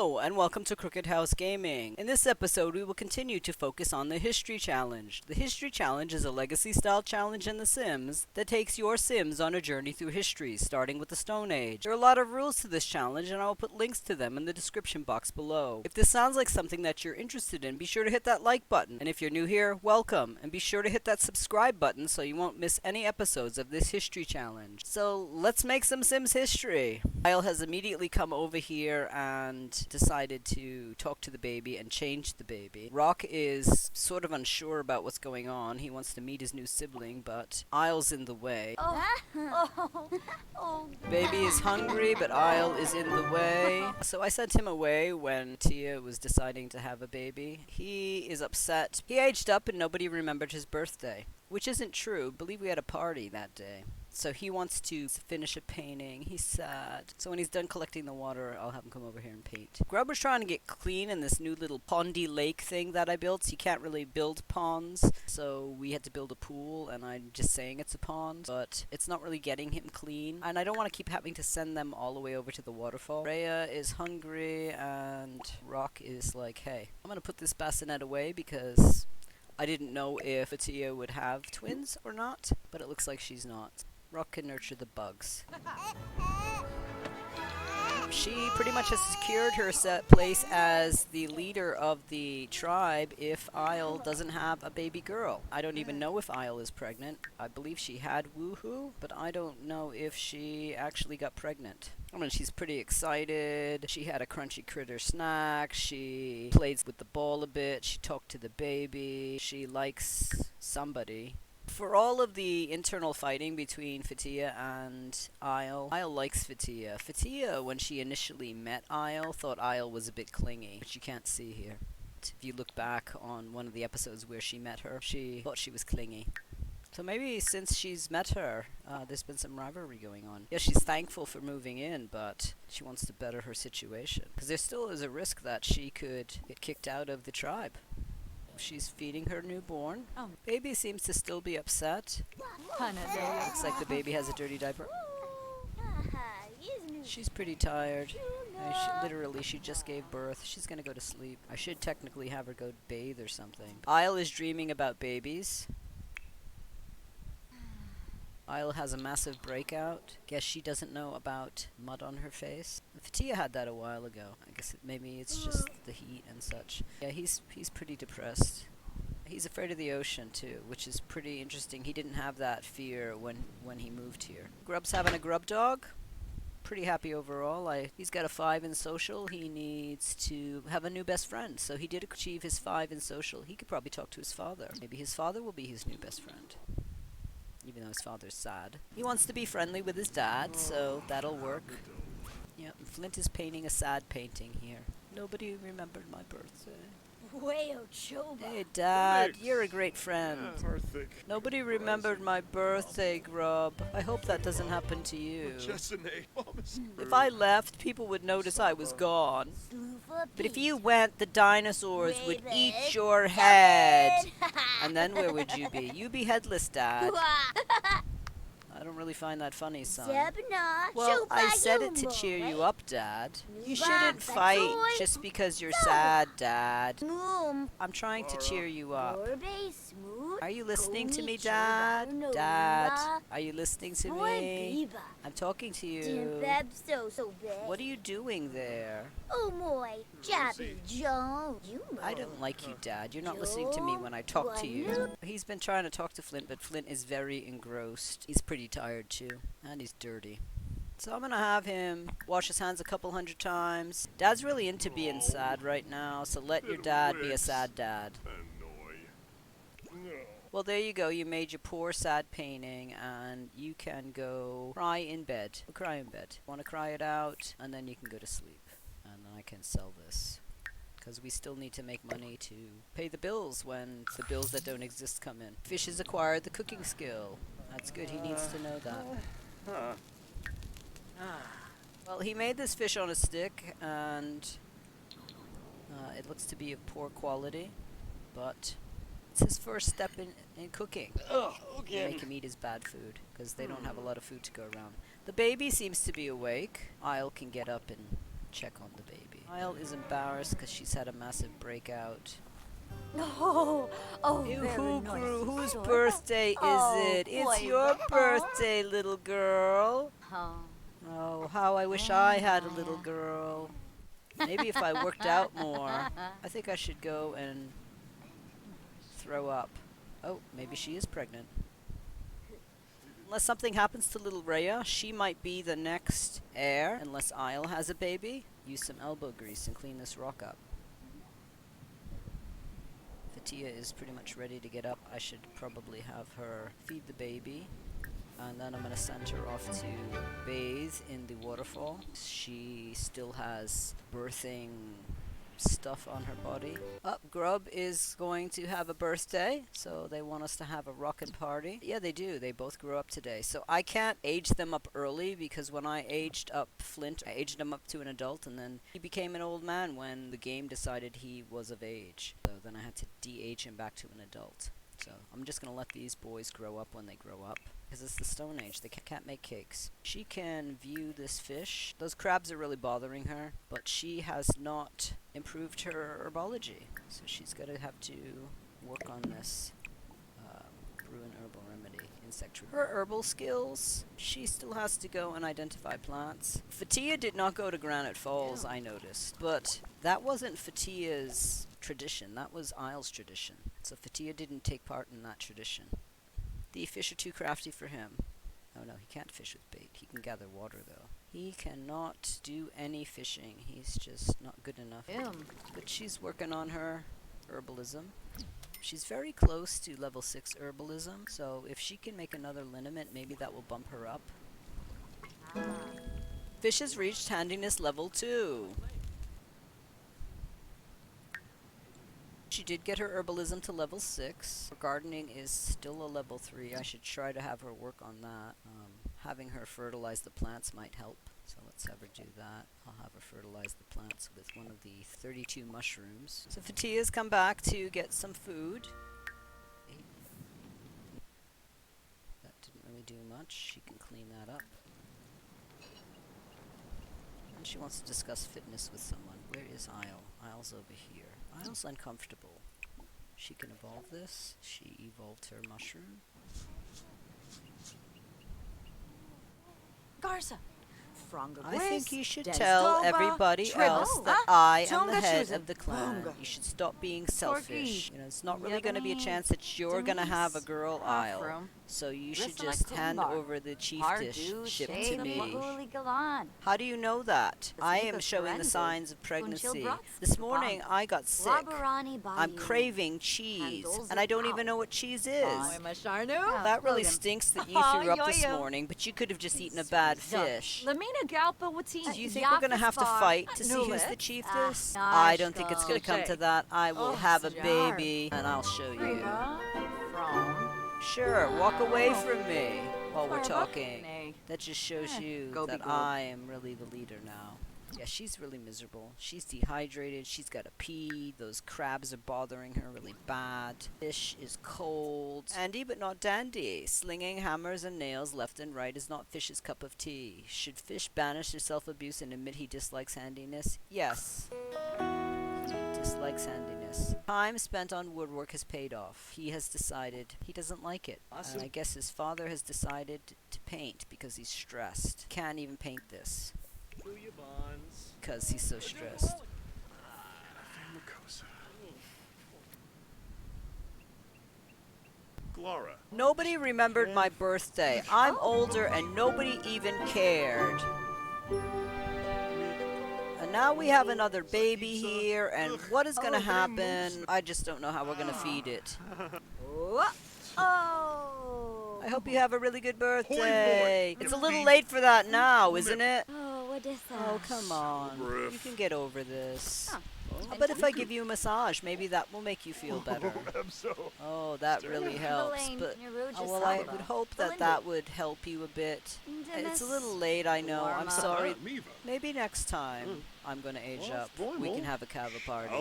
Hello, and welcome to Crooked House Gaming. In this episode, we will continue to focus on the History Challenge. The History Challenge is a legacy-style challenge in The Sims that takes your Sims on a journey through history, starting with the Stone Age. There are a lot of rules to this challenge, and I will put links to them in the description box below. If this sounds like something that you're interested in, be sure to hit that like button. And if you're new here, welcome, and be sure to hit that subscribe button so you won't miss any episodes of this History Challenge. So, let's make some Sims history. Isle has immediately come over here and decided to talk to the baby and change the baby. Rock is sort of unsure about what's going on. He wants to meet his new sibling, but Isle's in the way. Baby is hungry, but Isle is in the way. So I sent him away when Tia was deciding to have a baby. He is upset. He aged up and nobody remembered his birthday, which isn't true. I believe we had a party that day. So he wants to finish a painting. He's sad. So when he's done collecting the water, I'll have him come over here and paint. Grub was trying to get clean in this new little pondy lake thing that I built. You can't really build ponds, so we had to build a pool, and I'm just saying it's a pond, but it's not really getting him clean. And I don't want to keep having to send them all the way over to the waterfall. Rhea is hungry, and Rock is like, hey, I'm going to put this bassinet away because I didn't know if Fetia would have twins or not, but it looks like she's not. Rock can nurture the bugs. She pretty much has secured her place as the leader of the tribe if Isle doesn't have a baby girl. I don't even know if Isle is pregnant. I believe she had Woohoo, but I don't know if she actually got pregnant. I mean, she's pretty excited. She had a crunchy critter snack. She played with the ball a bit. She talked to the baby. She likes somebody. For all of the internal fighting between Fetia and Isle likes Fetia. Fetia, when she initially met Isle, thought Isle was a bit clingy, which you can't see here. If you look back on one of the episodes where she met her, she thought she was clingy. So maybe since she's met her, there's been some rivalry going on. Yeah, she's thankful for moving in, but she wants to better her situation. Because there still is a risk that she could get kicked out of the tribe. She's feeding her newborn. Baby seems to still be upset. Looks like the baby has a dirty diaper. She's pretty tired. She just gave birth. She's gonna go to sleep. I should technically have her go bathe or something. Isle is dreaming about babies. Isle has a massive breakout. Guess she doesn't know about mud on her face. Fetia had that a while ago. I guess maybe it's just the heat and such. Yeah, he's pretty depressed. He's afraid of the ocean too, which is pretty interesting. He didn't have that fear when he moved here. Grub's having a grub dog. Pretty happy overall. He's got a 5 in social. He needs to have a new best friend. So he did achieve his 5 in social. He could probably talk to his father. Maybe his father will be his new best friend. Even though his father's sad. He wants to be friendly with his dad, so that'll work. Yeah, Flint is painting a sad painting here. Nobody remembered my birthday. Hey, Dad, you're a great friend. Nobody remembered my birthday, Grub. I hope that doesn't happen to you. If I left, people would notice I was gone. But if you went, the dinosaurs would eat your head. And then where would you be? You'd be headless, Dad. I don't really find that funny, son. Well, I said it to cheer you up, Dad. You shouldn't fight just because you're sad, Dad. I'm trying to cheer you up. Are you listening to me, Dad? Dad, are you listening to me? I'm talking to you. What are you doing there? I don't like you, Dad. You're not listening to me when I talk to you. He's been trying to talk to Flint, but Flint is very engrossed. He's pretty tired too, and he's dirty. So I'm gonna have him wash his hands a couple 100 times. Dad's really into being sad right now, so let your dad be a sad dad. Well, there you go. You made your poor sad painting, and you can go cry in bed. Cry in bed. Want to cry it out, and then you can go to sleep. And then I can sell this. Because we still need to make money to pay the bills when the bills that don't exist come in. Fish has acquired the cooking skill. That's good. He needs to know that. Well, he made this fish on a stick, and it looks to be of poor quality, but it's his first step in cooking. Make him eat his bad food, because they don't have a lot of food to go around. The baby seems to be awake. Isle can get up and check on the baby. Isle is embarrassed because she's had a massive breakout. Oh, Ew, very nice. whose Sure. birthday is it? It's your birthday, little girl. Oh. Oh, how I wish I had a little girl. Maybe if I worked out more. I think I should go and throw up. Oh, maybe she is pregnant. Unless something happens to little Rhea, she might be the next heir, unless Isle has a baby. Use some elbow grease and clean this rock up. Fetia is pretty much ready to get up. I should probably have her feed the baby. And then I'm going to send her off to bathe in the waterfall. She still has birthing stuff on her body. Grub is going to have a birthday, so they want us to have a rockin' party. Yeah, they do. They both grew up today. So I can't age them up early because when I aged up Flint, I aged him up to an adult, and then he became an old man when the game decided he was of age. So then I had to de-age him back to an adult. So I'm just going to let these boys grow up when they grow up. Because it's the Stone Age, they can't make cakes. She can view this fish. Those crabs are really bothering her, but she has not improved her herbology. So she's going to have to work on this brew an herbal remedy, insect treatment. Her herbal skills, she still has to go and identify plants. Fetia did not go to Granite Falls, I noticed, but that wasn't Fetia's tradition. That was Isle's tradition. So Fetia didn't take part in that tradition. The fish are too crafty for him. Oh no, he can't fish with bait. He can gather water though. He cannot do any fishing. He's just not good enough. But she's working on her herbalism. She's very close to level 6 herbalism, so if she can make another liniment, maybe that will bump her up. Fish has reached handiness level 2. She did get her herbalism to level 6. Her gardening is still a level 3. I should try to have her work on that. Having her fertilize the plants might help. So let's have her do that. I'll have her fertilize the plants with one of the 32 mushrooms. So Fetia's come back to get some food. That didn't really do much. She can clean that up. And she wants to discuss fitness with someone. Where is Isle? Isle's over here. Isle's uncomfortable. She can evolve this. She evolved her mushroom. Garza. I think you should tell everybody else that I am the head of the clan. You should stop being selfish. You know, it's not really going to be a chance that you're going to have a girl Isle. So you should just hand over the chieftainship to me. How do you know that? I am showing the signs of pregnancy. This morning I got sick. I'm craving cheese, and I don't even know what cheese is. That really stinks that you threw up this morning, but you could have just eaten a bad fish. Do you think we're going to have to fight to see who's the chiefess? I don't think it's going to come to that. I will have a baby, and I'll show you. Sure, walk away from me while we're talking. That just shows you that I am really the leader now. Yeah, she's really miserable. She's dehydrated. She's got to pee. Those crabs are bothering her really bad. Fish is cold. Handy but not dandy. Slinging hammers and nails left and right is not Fish's cup of tea. Should Fish banish his self-abuse and admit he dislikes handiness? Yes. He dislikes handiness. Time spent on woodwork has paid off. He has decided he doesn't like it. And I guess his father has decided to paint because he's stressed. Can't even paint this. Because he's so stressed. Nobody remembered my birthday. I'm older and nobody even cared. And now we have another baby here, and what is going to happen? I just don't know how we're going to feed it. I hope you have a really good birthday. It's a little late for that now, isn't it? Oh, come on. You can get over this. But if I give you a massage, maybe that will make you feel better. Oh, that really helps. But well, I would hope that that would help you a bit. It's a little late, I know. I'm sorry. Maybe next time I'm going to age up. We can have a kava party.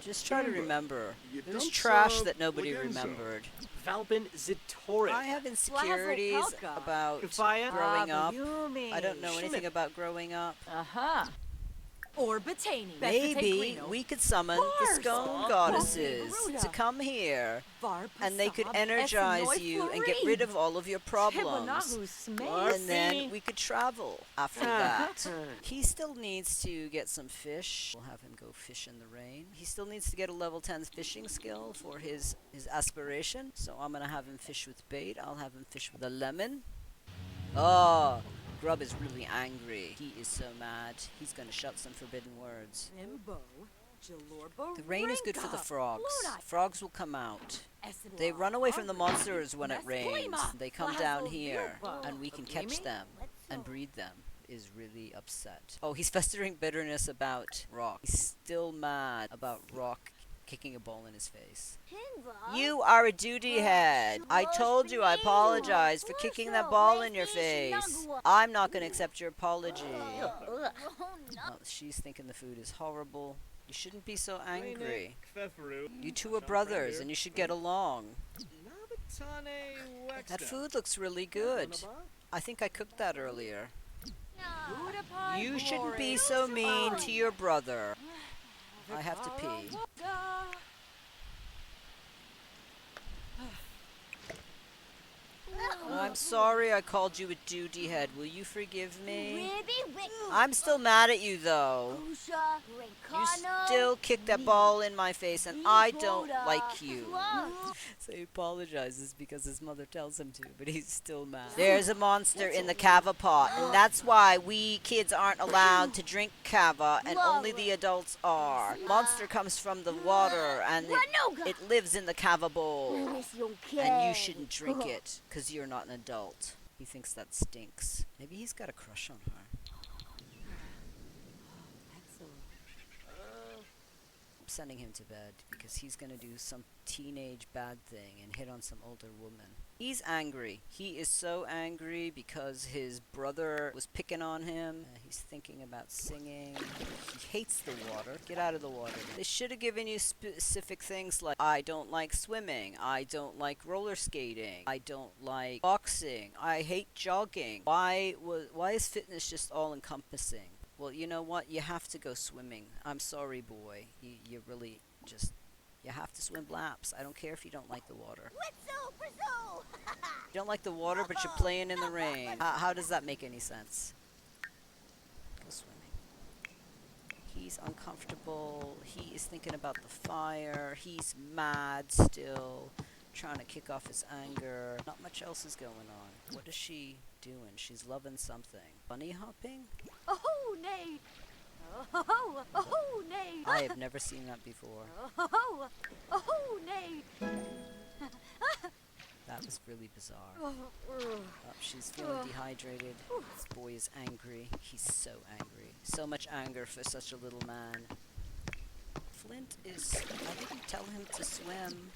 Just try to remember. There's trash that nobody remembered. I have insecurities about growing up. I don't know anything about growing up. Maybe we could summon the Scone Goddesses to come here, and they could energize you and get rid of all of your problems. And then we could travel after that. He still needs to get some fish. We'll have him go fish in the rain. He still needs to get a level 10 fishing skill for his aspiration. So I'm going to have him fish with bait. I'll have him fish with a lemon. Oh, Grub is really angry. He is so mad. He's going to shout some forbidden words. The rain is good for the frogs. Frogs will come out. They run away from the monsters when it rains. They come down here, and we can catch them and breed them. Is really upset. Oh, he's festering bitterness about Rock. He's still mad about Rock kicking a ball in his face. You are a duty head. I told you I apologize for kicking that ball in your face. I'm not going to accept your apology. Oh, she's thinking the food is horrible. You shouldn't be so angry. You two are brothers and you should get along. That food looks really good. I think I cooked that earlier. You shouldn't be so mean to your brother. I have to pee. I'm sorry I called you a duty head. Will you forgive me? I'm still mad at you, though. You still kicked that ball in my face, and I don't like you. So he apologizes because his mother tells him to, but he's still mad. There's a monster in the kava pot, and that's why we kids aren't allowed to drink kava, and only the adults are. Monster comes from the water, and it lives in the kava bowl. And you shouldn't drink it, because you're not an adult. He thinks that stinks. Maybe he's got a crush on her. I'm sending him to bed because he's going to do some teenage bad thing and hit on some older woman. He's angry. He is so angry because his brother was picking on him. He's thinking about singing. He hates the water. Get out of the water. They should have given you specific things like, I don't like swimming. I don't like roller skating. I don't like boxing. I hate jogging. Why is fitness just all encompassing? Well, you know what? You have to go swimming. I'm sorry, boy. You really just... You have to swim laps. I don't care if you don't like the water. You don't like the water, but you're playing in the rain. How does that make any sense? Go swimming. He's uncomfortable. He is thinking about the fire. He's mad still. Trying to kick off his anger. Not much else is going on. What is she doing? She's loving something. Bunny hopping? Oh, nay. Oh, nay. I have never seen that before. Oh, nay. That was really bizarre. She's feeling dehydrated. This boy is angry. He's so angry. So much anger for such a little man. Flint is... I didn't tell him to swim.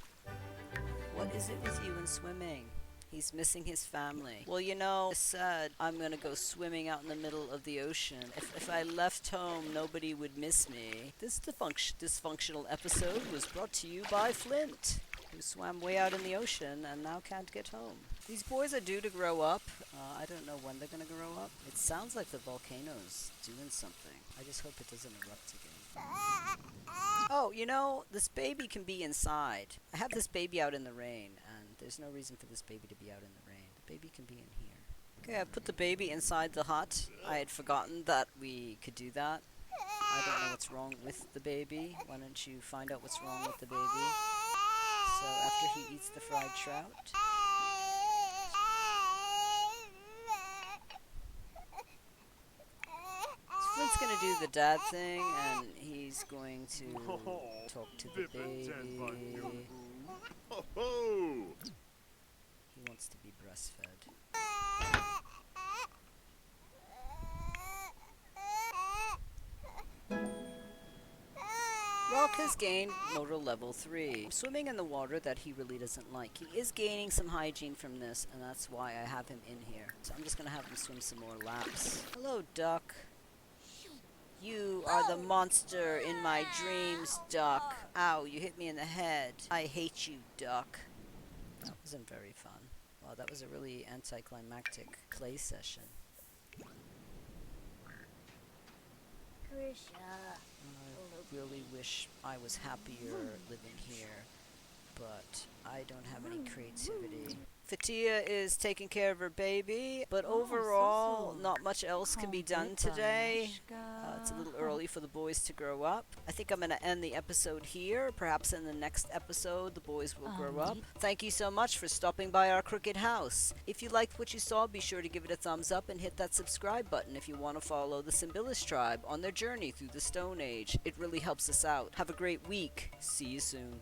What is it with you and swimming? He's missing his family. Well, you know, I said I'm gonna go swimming out in the middle of the ocean. If I left home, nobody would miss me. This dysfunctional episode was brought to you by Flint, who swam way out in the ocean and now can't get home. These boys are due to grow up. I don't know when they're gonna grow up. It sounds like the volcano's doing something. I just hope it doesn't erupt again. Oh, you know, this baby can be inside. I have this baby out in the rain, and there's no reason for this baby to be out in the rain. The baby can be in here. Okay, I put the baby inside the hut. I had forgotten that we could do that. I don't know what's wrong with the baby. Why don't you find out what's wrong with the baby? So after he eats the fried trout... Flint's gonna do the dad thing, and he's going to talk to the baby. He wants to be breastfed. Rock has gained motor level 3. Swimming in the water that he really doesn't like. He is gaining some hygiene from this, and that's why I have him in here. So I'm just gonna have him swim some more laps. Hello, duck. You are the monster in my dreams, duck. Ow, you hit me in the head. I hate you, duck. That wasn't very fun. Wow, that was a really anticlimactic play session. I really wish I was happier living here, but I don't have any creativity. Fetia is taking care of her baby, but overall, not much else can be done today. It's a little early for the boys to grow up. I think I'm going to end the episode here. Perhaps in the next episode, the boys will grow up. Thank you so much for stopping by our crooked house. If you liked what you saw, be sure to give it a thumbs up and hit that subscribe button if you want to follow the Symbilis tribe on their journey through the Stone Age. It really helps us out. Have a great week. See you soon.